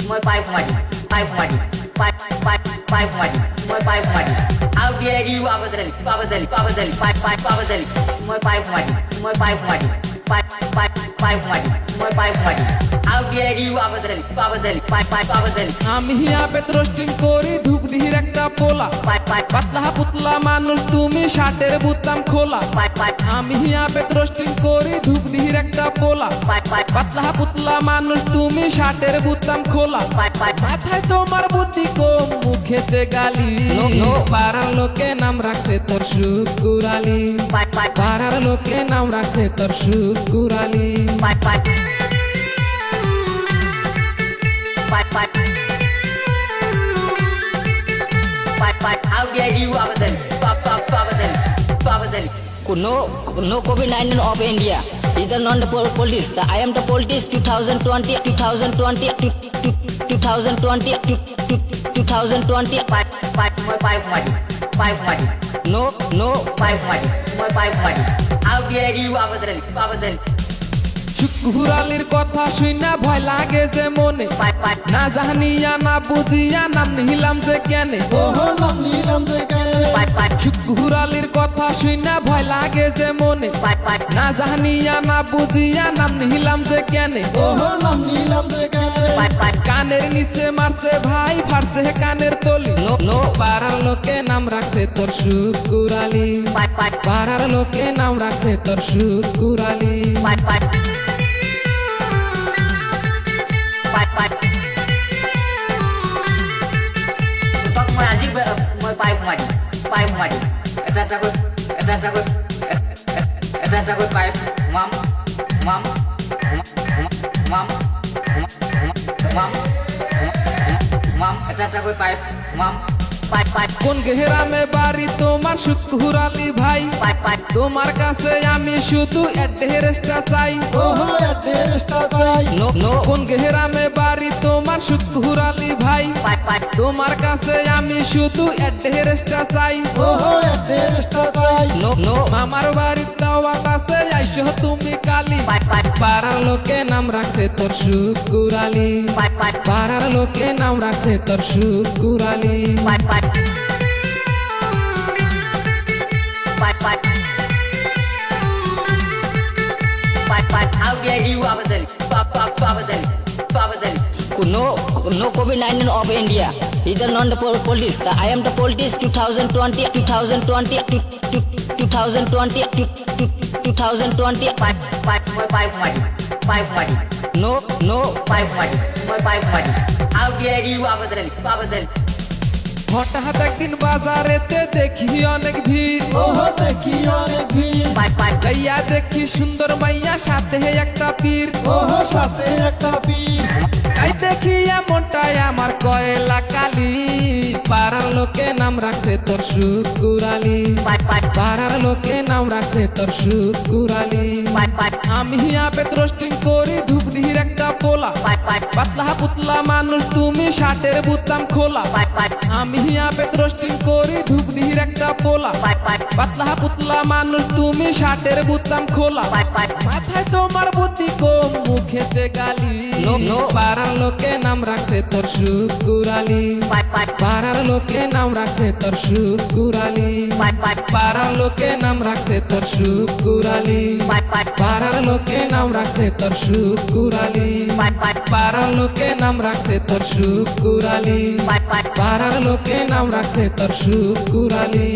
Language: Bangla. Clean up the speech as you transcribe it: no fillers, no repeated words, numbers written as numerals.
মই পাইপ মারি পাইপ মারি পাইপ পাইপ পাইপ মারি মই পাইপ মারি How dare you abadali abadali abadali pipe pipe abadali মই পাইপ মারি মই পাইপ মারি পাইপ পাইপ পাইপ মারি মই পাইপ মারি How dare you abadali abadali pipe pipe abadali আমি হিয়া পেট রোস্টিং করি ধূপ দিহির একটা পোলা পাইপ পাইপ পাতলা পুতলা মানুষ তুমি শার্টের বুতাম খোলা পাইপ পাইপ আমি হিয়া পেট রোস্টিং করি ধূপ দিহির একটা পোলা পাইপ পাইপ পাতলা পুতলা মানুষ তুমি শার্টের বুতাম খোলা পাইপ পাইপ মাথায় তোমার বুদ্ধি কম মুখেতে গালি পাড়ার লোকে নাম রাখছে তোর শুকুরালি পাইপ পাইপ পাড়ার লোকে নাম রাখছে তোর Shukurali pipe pipe pipe pipe pipe pipe How dare you abadali abadali abadali No COVID-19 of India. Either not the police. I am the politics 2020 2020. Pipe pipe মই পাইপ মারি পাইপ মারি No. পাইপ মারি মই পাইপ মারি How dare you abadali abadali শুকুরালির কথা শুইনা ভয় লাগে যে মনে পাইপ পাইপ না জানিয়া না বুঝিয়া নাম নিলাম যে কেনে পাইপ পাইপ শুকুরালির কথা শুইনা ভয় লাগে যে মনে পাইপ পাইপ না জানিয়া না বুঝিয়া নাম নিলাম যে কেনে পাইপ পাইপ কানের নিচে মারছে ভাই ফারছে কানের তলি No. পাড়ার লোকে নাম রাখছে তোর শুকুরালি পাইপ পাইপ পাড়ার লোকে নাম রাখছে তোর Shukurali pipe pipe pipe pipe তক মই আজি মই পাইপ মারি এটা কই পাইপ মাম মাম মাম মাম মাম এটা কই পাইপ মাম পাইপ পাইপ কোন গেহরামে বাড়ি তোমার শুকুরালি ভাই পাইপ পাইপ তোমার কাছে আমি শুধু অ্যাড্রেসটা চাই No. কোন গেহরামে বাড়ি তোমার শুকুরালি ভাই পাইপ পাইপ তোমার কাছে আমি শুধু অ্যাড্রেসটা চাই No. মামার বাড়ির দাওয়া কাছে আইসো তুমি কালি পাইপ পাইপ পাড়ার লোকে নাম রাখছে তোর শুকুরালি পাইপ পাইপ পাড়ার লোকে নাম রাখছে তোর Shukurali pipe pipe pipe pipe pipe pipe How dare you abadali abadali No COVID-19 of India. Either not the police. I am the politics 2020 2020. Pipe pipe মই পাইপ মারি No. পাইপ মারি মই পাইপ মারি How dare you abadali হঠাৎ একদিন বাজারেতে দেখি অনেক ভিড় পাইপ পাইপ যাইয়া দেখি সুন্দর মাইয়া সাথে একটা পীর তাই দেখি এমনটাই আমার কয়লা কালি পাড়ার লোকে নাম রাখছে তোর শুকুরালি পাইপ পাইপ পাড়ার লোকে নাম রাখছে তোর শুকুরালি পাইপ পাইপ আমি হিয়া পেট রোস্টিং করি ধূপ দিহির একটা পোলা পাইপ পাইপ পাতলা পুতলা মানুষ তুমি শার্টের বুতাম খোলা পাইপ পাইপ আমি হিয়া পেট রোস্টিং করি ধূপ দিহির একটা পোলা পাইপ পাইপ পাতলা পুতলা মানুষ তুমি শার্টের বুতাম খোলা পাইপ পাইপ মাথায় তোমার বুদ্ধি কম মুখেতে গালি No. পাড়ার লোকে নাম রাখছে তোর শুকুরালি পাইপ পাইপ পাড়ার লোকে নাম রাখছে তোর শুকুরালি পাইপ পাইপ পাড়ার লোকে নাম রাখছে তোর শুকুরালি পাইপ পাইপ পাড়ার লোকে নাম রাখছে তোর শুকুরালি পাইপ পাইপ পাড়ার লোকে নাম রাখছে তোর শুকুরালি পাইপ পাইপ পাড়ার লোকে নাম রাখছে তোর শুকুরালি